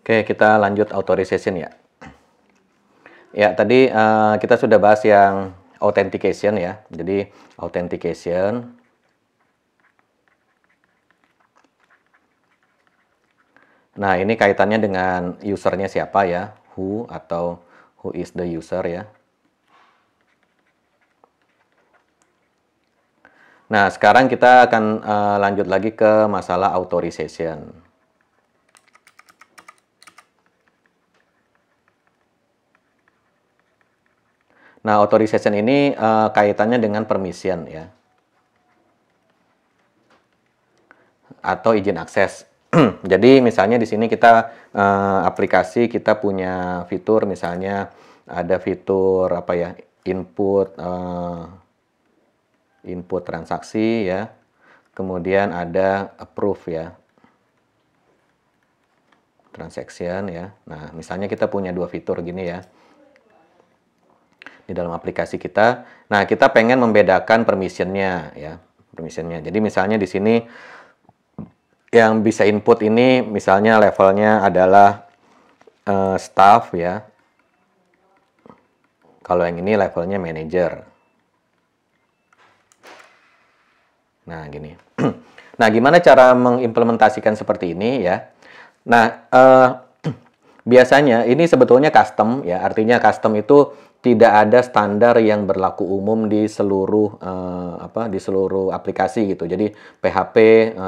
Oke, kita lanjut authorization ya. Ya, tadi kita sudah bahas yang authentication ya. Jadi, authentication. Nah, ini kaitannya dengan usernya siapa ya, who atau who is the user ya. Nah, sekarang kita akan lanjut lagi ke masalah authorization. Nah, authorization ini kaitannya dengan permission ya, atau izin akses. Jadi misalnya di sini kita aplikasi kita punya fitur, misalnya ada fitur apa ya, input transaksi ya, kemudian ada approve ya, transaction ya. Nah, misalnya kita punya dua fitur gini ya di dalam aplikasi kita. Nah, kita pengen membedakan permissionnya ya, permissionnya. Jadi misalnya di sini yang bisa input ini misalnya levelnya adalah staff ya. Kalau yang ini levelnya manager. Nah, gini. Nah, gimana cara mengimplementasikan seperti ini ya? Nah, biasanya ini sebetulnya custom ya, artinya custom itu tidak ada standar yang berlaku umum di seluruh di seluruh aplikasi gitu. Jadi PHP,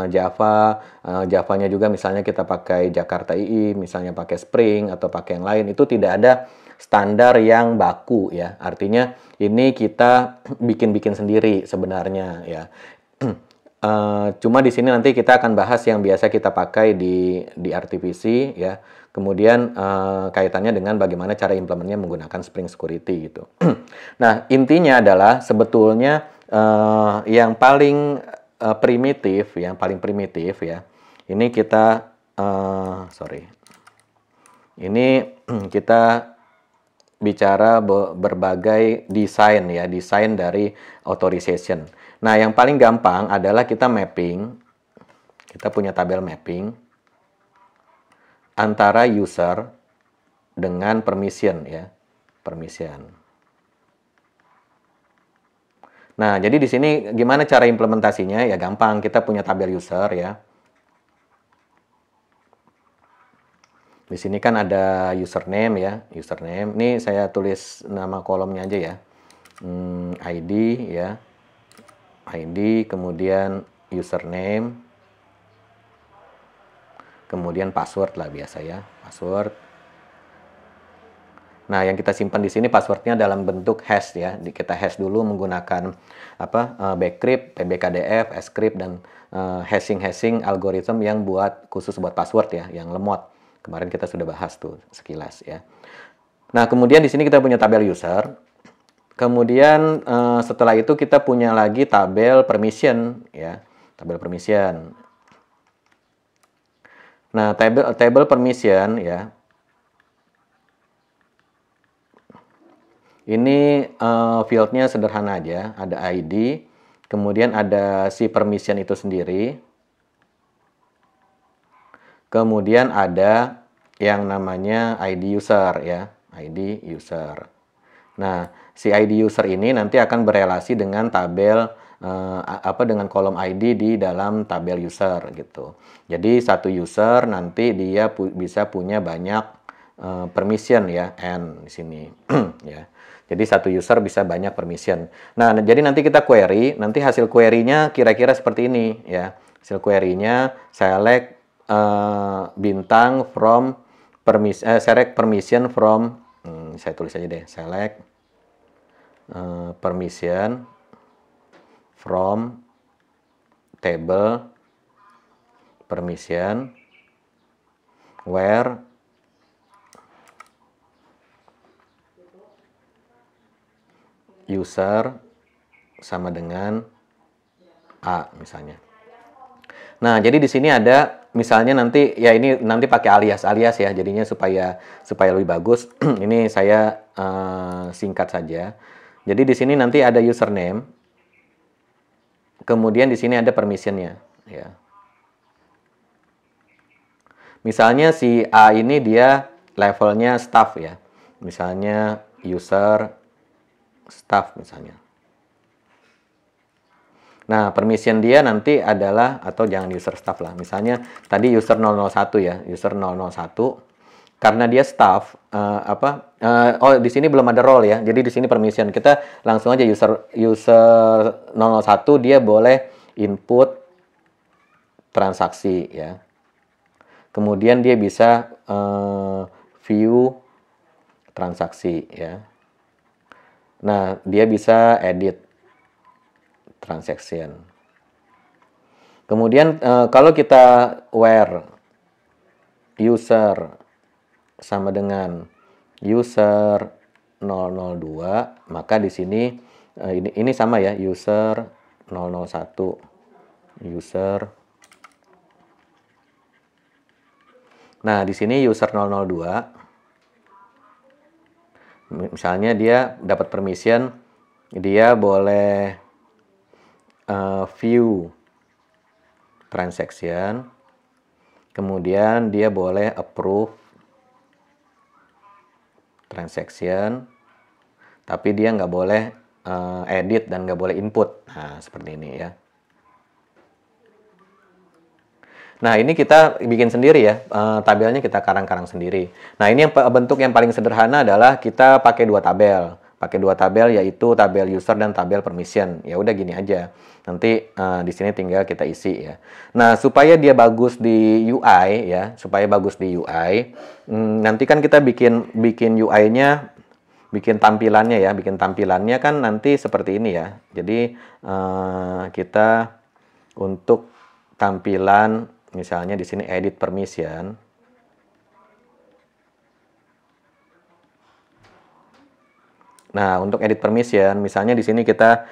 Java, Javanya juga misalnya kita pakai Jakarta II, misalnya pakai Spring atau pakai yang lain, itu tidak ada standar yang baku ya. Artinya ini kita bikin-bikin sendiri sebenarnya ya. Cuma di sini nanti kita akan bahas yang biasa kita pakai di RTVC ya. Kemudian kaitannya dengan bagaimana cara implementnya menggunakan Spring Security gitu. Nah, intinya adalah sebetulnya yang paling primitif, ya. Ini kita Ini kita bicara berbagai desain ya, desain dari authorization. Nah, yang paling gampang adalah kita mapping, kita punya tabel mapping antara user dengan permission ya, permission. Nah, jadi di sini gimana cara implementasinya? Ya gampang, kita punya tabel user ya. Di sini kan ada username ya, username. Ini saya tulis nama kolomnya aja ya. ID ya. ID, kemudian username, kemudian password lah biasa ya, password. Nah, yang kita simpan di sini passwordnya dalam bentuk hash ya. Kita hash dulu menggunakan Bcrypt, PBKDF, Scrypt dan hashing algoritma yang khusus buat password ya, yang lemot. Kemarin kita sudah bahas tuh sekilas ya. Nah, kemudian di sini kita punya tabel user. Kemudian setelah itu kita punya lagi tabel permission ya, tabel permission. Nah, table permission ya. Ini fieldnya sederhana aja, ada ID, kemudian ada si permission itu sendiri, kemudian ada yang namanya ID user ya, ID user. Nah, si ID user ini nanti akan berelasi dengan tabel dengan kolom ID di dalam tabel user gitu. Jadi satu user nanti dia bisa punya banyak permission ya, N di sini ya. Jadi satu user bisa banyak permission. Nah, jadi nanti kita query, nanti hasil query-nya kira-kira seperti ini ya. Hasil query-nya select bintang from select permission from saya tulis aja deh, select permission from table permission where user sama dengan A misalnya. Nah, jadi di sini ada misalnya nanti ya ini nanti pakai alias ya, jadinya supaya lebih bagus. Ini saya singkat saja. Jadi di sini nanti ada username, kemudian di sini ada permissionnya ya. Misalnya si A ini dia levelnya staff ya. Misalnya user staff misalnya. Nah, permission dia nanti adalah, atau jangan user staff lah. Misalnya tadi user 001 ya, user 001. Karena dia staff, oh di sini belum ada role ya. Jadi di sini permission. Kita langsung aja user 001 dia boleh input transaksi ya. Kemudian dia bisa view transaksi ya. Nah, dia bisa edit transaction. Kemudian kalau kita where user sama dengan user 002, maka di sini ini sama ya, user 001, user. Nah, di sini user 002, misalnya dia dapat permission, dia boleh view transaction, kemudian dia boleh approve transaction, tapi dia nggak boleh edit dan nggak boleh input. Nah, seperti ini ya. Nah, ini kita bikin sendiri ya, tabelnya kita karang-karang sendiri. Nah, ini yang bentuk yang paling sederhana adalah kita pakai dua tabel. Pakai dua tabel, yaitu tabel user dan tabel permission. Ya udah gini aja. Nanti di sini tinggal kita isi ya. Nah, supaya dia bagus di UI ya, supaya bagus di UI, nanti kan kita bikin UI-nya, bikin tampilannya ya, bikin tampilannya kan nanti seperti ini ya. Jadi kita untuk tampilan, misalnya di sini edit permission. Nah, untuk edit permission, misalnya di sini kita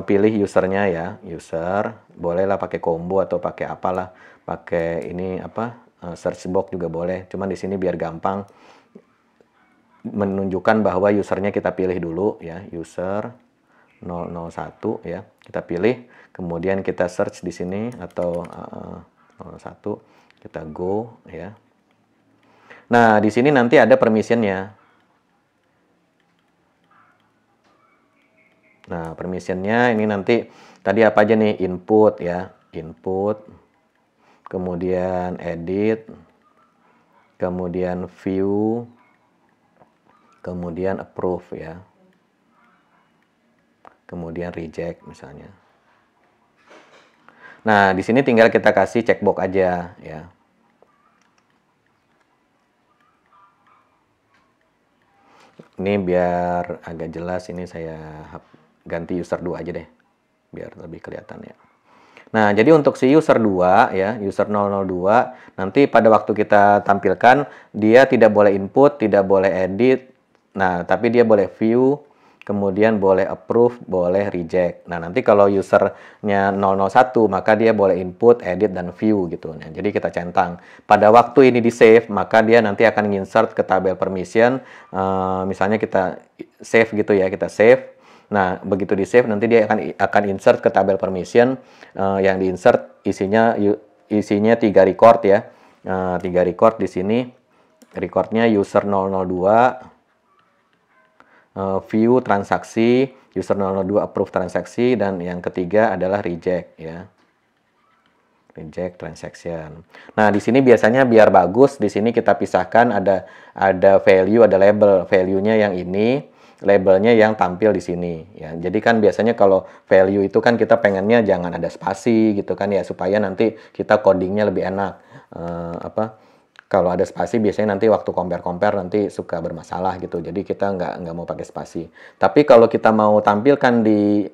pilih usernya ya, user, bolehlah pakai combo atau pakai apalah, pakai ini apa, search box juga boleh. Cuman di sini biar gampang menunjukkan bahwa usernya kita pilih dulu ya, user 001 ya, kita pilih, kemudian kita search di sini atau 01, kita go ya. Nah, di sini nanti ada permissionnya. Nah, permissionnya ini nanti tadi apa aja nih, input ya, input, kemudian edit, kemudian view, kemudian approve ya, kemudian reject misalnya. Nah, di sini tinggal kita kasih checkbox aja ya. Ini biar agak jelas, ini saya ganti user 2 aja deh, biar lebih kelihatan ya. Nah, jadi untuk si user 2 ya, user 002, nanti pada waktu kita tampilkan, dia tidak boleh input, tidak boleh edit, nah tapi dia boleh view, kemudian boleh approve, boleh reject. Nah, nanti kalau usernya 001, maka dia boleh input, edit, dan view gitu. Nah, jadi kita centang. Pada waktu ini di save, maka dia nanti akan insert ke tabel permission. Misalnya kita save gitu ya, kita save. Nah, begitu di save, nanti dia akan insert ke tabel permission. Yang di insert isinya 3 record ya. 3 record di sini. Recordnya user 002. View transaksi, user 002 approve transaksi, dan yang ketiga adalah reject ya. Reject transaction. Nah, di sini biasanya biar bagus, di sini kita pisahkan ada value, ada label. Value-nya yang ini, labelnya yang tampil di sini ya. Jadi kan biasanya kalau value itu kan kita pengennya jangan ada spasi gitu kan ya, supaya nanti kita codingnya lebih enak. Kalau ada spasi biasanya nanti waktu compare nanti suka bermasalah gitu. Jadi kita nggak mau pakai spasi. Tapi kalau kita mau tampilkan di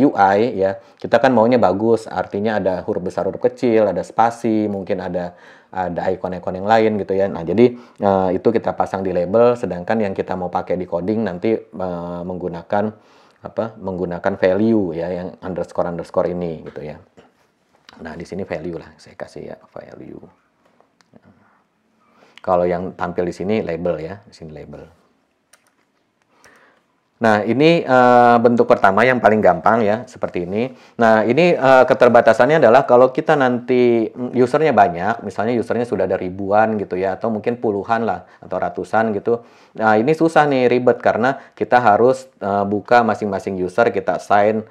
UI ya, kita kan maunya bagus. Artinya ada huruf besar, huruf kecil, ada spasi, mungkin ada ikon-ikon yang lain gitu ya. Nah, jadi itu kita pasang di label. Sedangkan yang kita mau pakai di coding nanti menggunakan value ya, yang underscore ini gitu ya. Nah, di sini value lah, saya kasih ya value. Kalau yang tampil di sini label ya, di sini label. Nah, ini bentuk pertama yang paling gampang ya, seperti ini. Nah, ini keterbatasannya adalah kalau kita nanti usernya banyak, misalnya usernya sudah ada ribuan gitu ya, atau mungkin puluhan lah, atau ratusan gitu. Nah, ini susah nih, ribet, karena kita harus buka masing-masing user, kita assign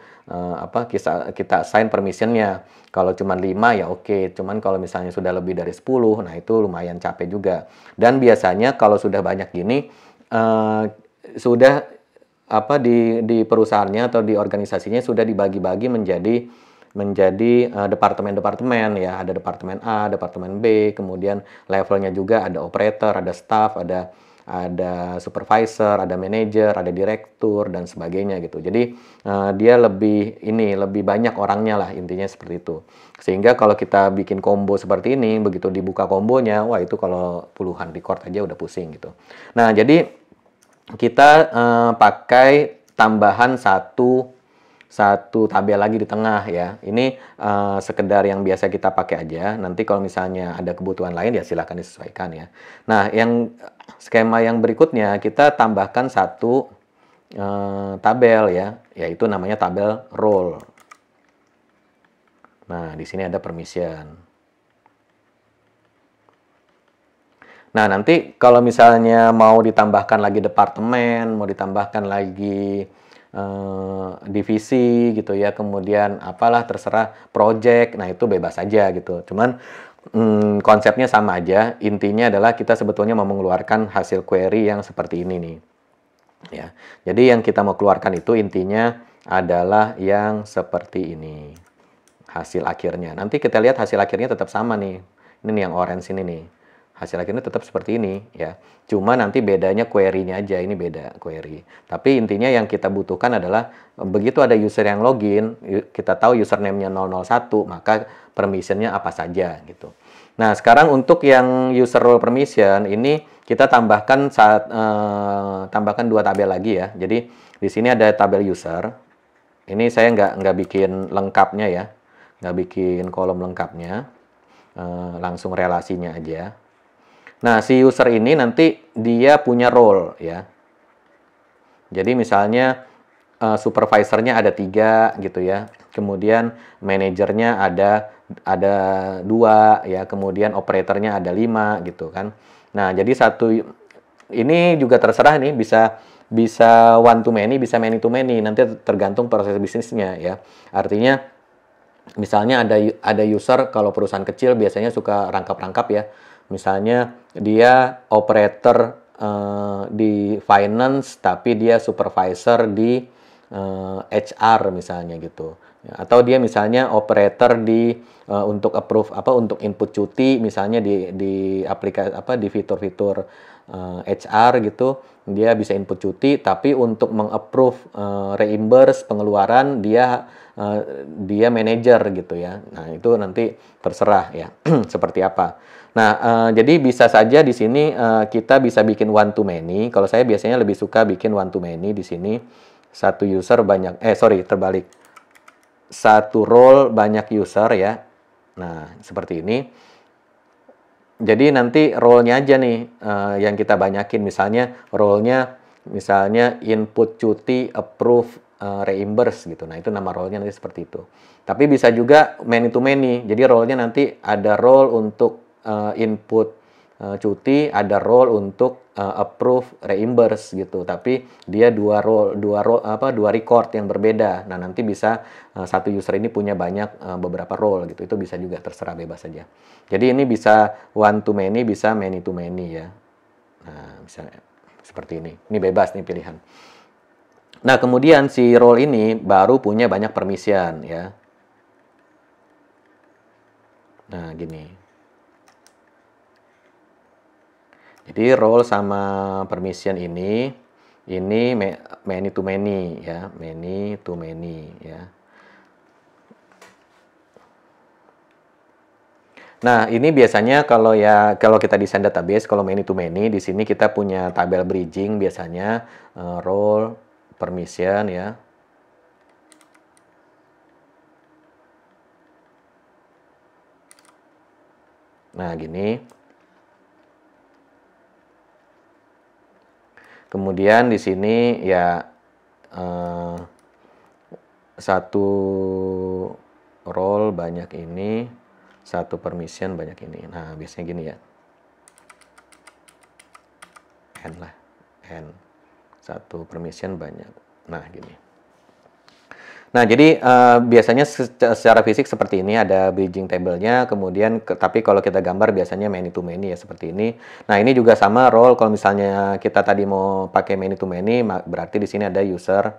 kita assign permissionnya. Kalau cuma 5 ya oke, cuman kalau misalnya sudah lebih dari 10, nah itu lumayan capek juga. Dan biasanya kalau sudah banyak gini, sudah di perusahaannya atau di organisasinya sudah dibagi-bagi menjadi departemen-departemen ya. Ada departemen A, departemen B, kemudian levelnya juga ada operator, ada staff, ada supervisor, ada manager, ada direktur dan sebagainya gitu. Jadi dia lebih banyak orangnya lah, intinya seperti itu. Sehingga kalau kita bikin combo seperti ini, begitu dibuka kombonya, wah itu kalau puluhan record aja udah pusing gitu. Nah, jadi kita pakai tambahan satu tabel lagi di tengah ya. Ini sekedar yang biasa kita pakai aja. Nanti kalau misalnya ada kebutuhan lain ya silakan disesuaikan ya. Nah, yang skema yang berikutnya kita tambahkan satu tabel ya, yaitu namanya tabel role. Nah, di sini ada permission. Nah, nanti kalau misalnya mau ditambahkan lagi departemen, mau ditambahkan lagi divisi gitu ya, kemudian apalah terserah project, nah itu bebas aja gitu. Cuman konsepnya sama aja, intinya adalah kita sebetulnya mau mengeluarkan hasil query yang seperti ini nih. Ya. Jadi yang kita mau keluarkan itu intinya adalah yang seperti ini. Hasil akhirnya. Nanti kita lihat hasil akhirnya tetap sama nih. Ini nih yang orange ini nih. Hasil akhirnya tetap seperti ini ya. Cuma nanti bedanya query-nya aja, ini beda query. Tapi intinya yang kita butuhkan adalah begitu ada user yang login, kita tahu username-nya 001, maka permission-nya apa saja gitu. Nah, sekarang untuk yang user role permission ini kita tambahkan dua tabel lagi ya. Jadi di sini ada tabel user. Ini saya nggak bikin lengkapnya ya, nggak bikin kolom lengkapnya, langsung relasinya aja. Nah, si user ini nanti dia punya role ya. Jadi misalnya supervisornya ada 3 gitu ya, kemudian manajernya ada 2 ya, kemudian operatornya ada 5 gitu kan. Nah, jadi ini juga terserah nih, bisa bisa one to many, bisa many to many, nanti tergantung proses bisnisnya ya. Artinya misalnya ada user, kalau perusahaan kecil biasanya suka rangkap-rangkap ya. Misalnya dia operator di finance tapi dia supervisor di HR misalnya gitu. Ya, atau dia misalnya operator untuk approve untuk input cuti misalnya di aplikasi di fitur-fitur HR gitu, dia bisa input cuti, tapi untuk mengapprove reimburse pengeluaran dia manajer gitu ya. Nah, itu nanti terserah ya seperti apa. Nah, jadi bisa saja di sini kita bisa bikin one to many. Kalau saya biasanya lebih suka bikin one to many di sini. Satu user banyak terbalik. Satu role banyak user ya. Nah, seperti ini. Jadi nanti role-nya aja nih yang kita banyakin. Misalnya role-nya input cuti, approve, reimburse gitu. Nah, itu nama role-nya nanti seperti itu. Tapi bisa juga many to many. Jadi role-nya nanti ada role untuk input cuti, ada role untuk approve, reimburse gitu. Tapi dia dua record yang berbeda. Nah, nanti bisa satu user ini punya beberapa role gitu. Itu bisa juga, terserah, bebas saja. Jadi ini bisa one to many, bisa many to many ya. Nah, misalnya seperti ini. Ini bebas nih pilihan. Nah, kemudian si role ini baru punya banyak permission ya. Nah, gini. Jadi role sama permission ini many to many ya, many to many ya. Nah, ini biasanya kalau kita desain database, kalau many to many, di sini kita punya tabel bridging biasanya role, permission ya. Nah, gini. Kemudian di sini ya eh, satu role banyak ini, satu permission banyak ini. Nah, biasanya gini ya. N lah, N. Satu permission banyak. Nah, gini. Nah, jadi biasanya secara fisik seperti ini, ada bridging table-nya, kemudian tapi kalau kita gambar biasanya many to many ya seperti ini. Nah, ini juga sama role, kalau misalnya kita tadi mau pakai many to many, berarti di sini ada user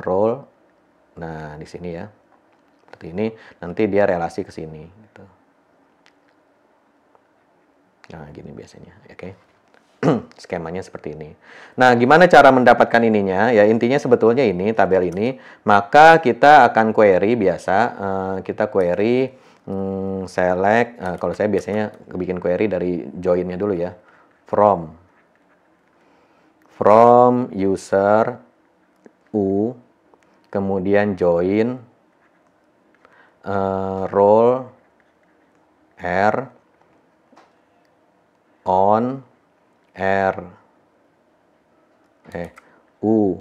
role. Nah, di sini ya. Seperti ini, nanti dia relasi ke sini gitu. Nah, gini biasanya, oke. Skemanya seperti ini. Nah, gimana cara mendapatkan ininya? Ya, intinya sebetulnya ini, tabel ini, maka kita akan query biasa. Kita query, select, kalau saya biasanya bikin query dari join-nya dulu ya. From user U, kemudian join, role R, on, R, U,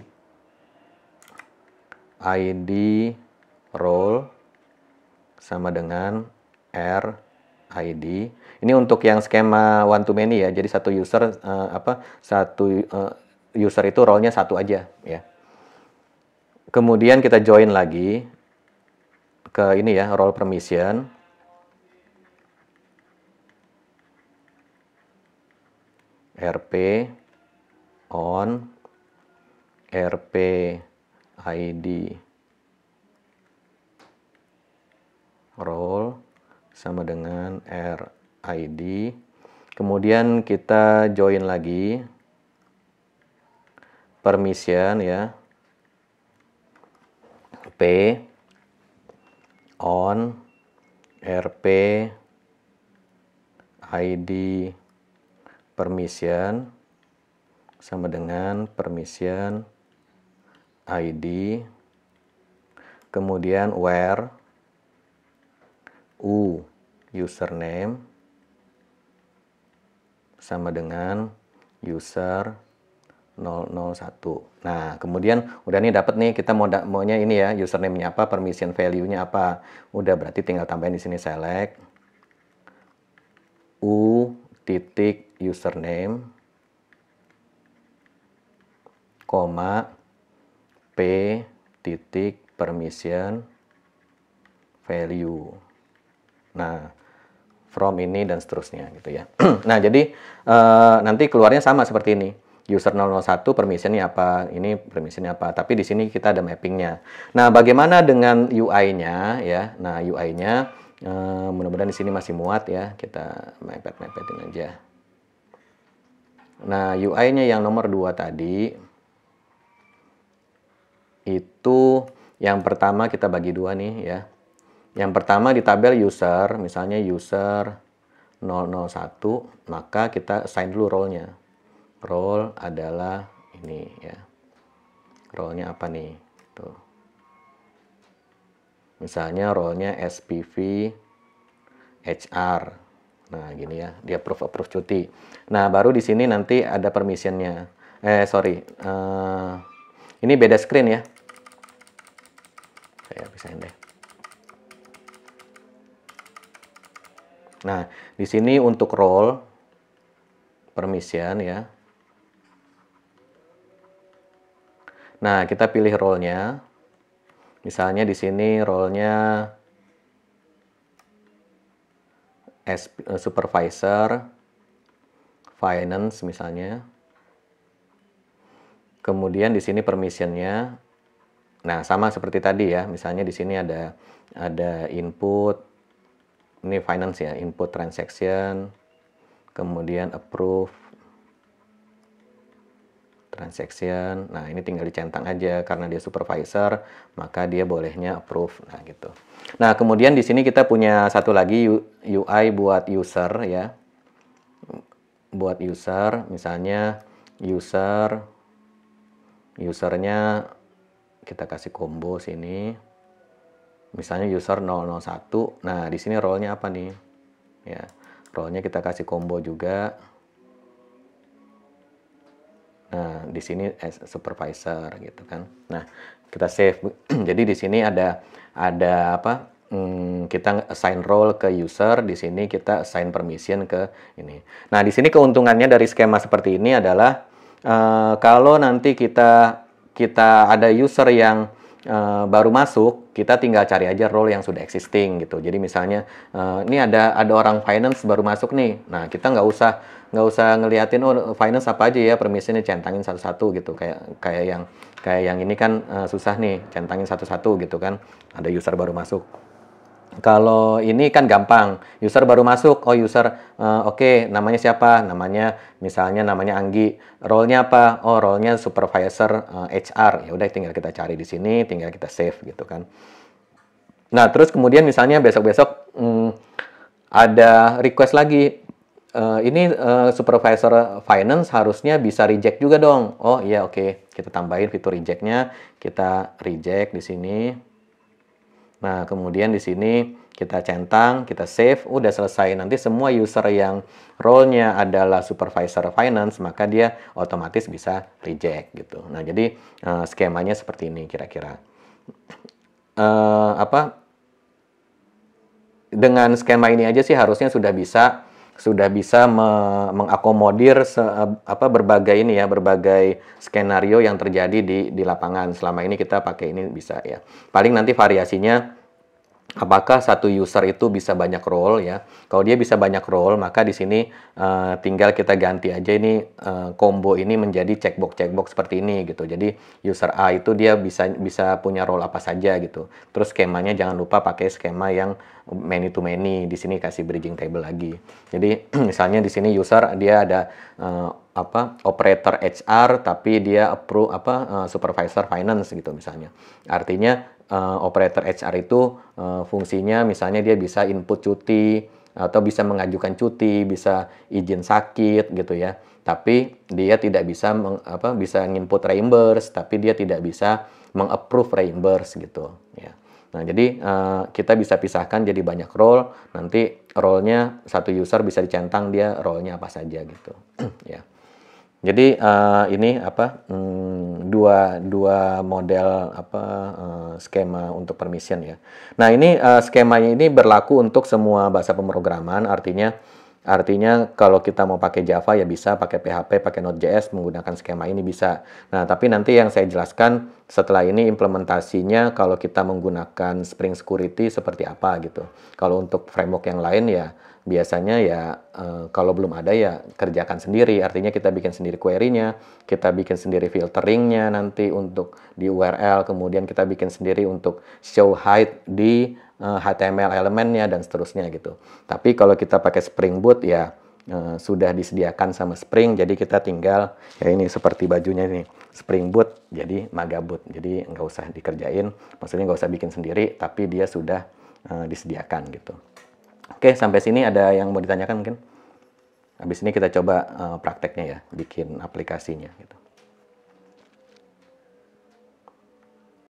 ID, role, sama dengan R, ID. Ini untuk yang skema one to many ya. Jadi satu user, user itu role-nya satu aja ya. Kemudian kita join lagi ke ini ya, role permission. RP on, RP ID role sama dengan RID. Kemudian kita join lagi permission ya. P on, RP ID permission sama dengan permission ID, kemudian where U username sama dengan user 001. Nah, kemudian udah nih dapat nih, kita maunya ini ya, username-nya apa, permission value-nya apa. Udah, berarti tinggal tambahin di sini select U titik username, koma P titik permission value. Nah, from ini dan seterusnya gitu ya. Nah, jadi nanti keluarnya sama seperti ini. User 001 permissionnya apa, ini permissionnya apa. Tapi di sini kita ada mappingnya. Nah, bagaimana dengan UI-nya ya? Nah, UI-nya mudah-mudahan di sini masih muat ya. Kita mepet-mepetin aja. Nah, UI-nya yang nomor 2 tadi itu yang pertama kita bagi dua nih ya. Yang pertama di tabel user, misalnya user 001, maka kita assign dulu role-nya. Role adalah ini ya. Role-nya apa nih? Tuh. Misalnya role-nya SPV HR. Nah, gini ya, dia approve cuti. Nah, baru di sini nanti ada permission-nya. Ini beda screen ya. Saya pisahin deh. Nah, di sini untuk role permission ya. Nah, kita pilih role-nya. Misalnya di sini role-nya supervisor finance misalnya. Kemudian di sini permission-nya. Nah, sama seperti tadi ya. Misalnya di sini ada input, ini finance ya, input transaction, kemudian approve transaction. Nah, ini tinggal dicentang aja karena dia supervisor, maka dia bolehnya approve. Nah, gitu. Nah, kemudian di sini kita punya satu lagi UI buat user ya. Buat user, misalnya usernya kita kasih combo sini. Misalnya user 001. Nah, di sini role-nya apa nih? Ya, role-nya kita kasih combo juga. Nah, di sini as supervisor gitu kan. Nah, kita save. Jadi di sini ada apa? Kita assign role ke user, di sini kita assign permission ke ini. Nah, di sini keuntungannya dari skema seperti ini adalah kalau nanti kita ada user yang baru masuk, kita tinggal cari aja role yang sudah existing gitu. Jadi misalnya ini ada orang finance baru masuk nih. Nah, kita nggak usah ngeliatin finance apa aja ya, permissionnya centangin satu-satu gitu. Kayak yang ini kan susah nih, centangin satu-satu gitu kan. Ada user baru masuk. Kalau ini kan gampang, user baru masuk, oke, namanya siapa? Misalnya namanya Anggi, role-nya apa? Oh, role-nya supervisor HR. Ya udah, tinggal kita cari di sini, tinggal kita save gitu kan. Nah, terus kemudian misalnya besok-besok ada request lagi. Ini supervisor finance harusnya bisa reject juga dong. Oh iya, oke, kita tambahin fitur reject-nya, kita reject di sini. Nah, kemudian di sini kita centang, kita save, udah selesai. Nanti semua user yang role-nya adalah supervisor finance, maka dia otomatis bisa reject gitu. Nah, jadi skemanya seperti ini kira-kira. Dengan skema ini aja sih harusnya sudah bisa mengakomodir berbagai skenario yang terjadi di lapangan. Selama ini kita pakai ini bisa ya. Paling nanti variasinya apakah satu user itu bisa banyak role ya. Kalau dia bisa banyak role, maka di sini tinggal kita ganti aja ini combo ini menjadi checkbox seperti ini gitu. Jadi user A itu dia bisa punya role apa saja gitu. Terus skemanya jangan lupa pakai skema yang many to many. Di sini kasih bridging table lagi. Jadi misalnya di sini user dia ada operator HR tapi dia approve supervisor finance gitu misalnya. Artinya operator HR itu fungsinya misalnya dia bisa input cuti atau bisa mengajukan cuti, bisa izin sakit gitu ya. Tapi dia tidak bisa bisa input reimburse, tapi dia tidak bisa mengapprove reimburse gitu ya. Nah, jadi kita bisa pisahkan jadi banyak role, nanti role-nya satu user bisa dicentang dia role-nya apa saja gitu ya. Jadi ini dua model skema untuk permission ya. Nah, ini skemanya ini berlaku untuk semua bahasa pemrograman, artinya kalau kita mau pakai Java ya bisa, pakai PHP, pakai Node.js menggunakan skema ini bisa. Nah, tapi nanti yang saya jelaskan setelah ini implementasinya kalau kita menggunakan Spring Security seperti apa gitu. Kalau untuk framework yang lain ya biasanya ya kalau belum ada ya kerjakan sendiri, artinya kita bikin sendiri query-nya, kita bikin sendiri filteringnya nanti untuk di URL, kemudian kita bikin sendiri untuk show hide di HTML elemennya dan seterusnya gitu. Tapi kalau kita pakai Spring Boot ya sudah disediakan sama Spring, jadi kita tinggal ya ini seperti bajunya ini Spring Boot jadi Maga Boot, jadi nggak usah dikerjain, maksudnya nggak usah bikin sendiri, tapi dia sudah disediakan gitu. Oke, sampai sini ada yang mau ditanyakan mungkin? Habis ini kita coba prakteknya ya, bikin aplikasinya gitu.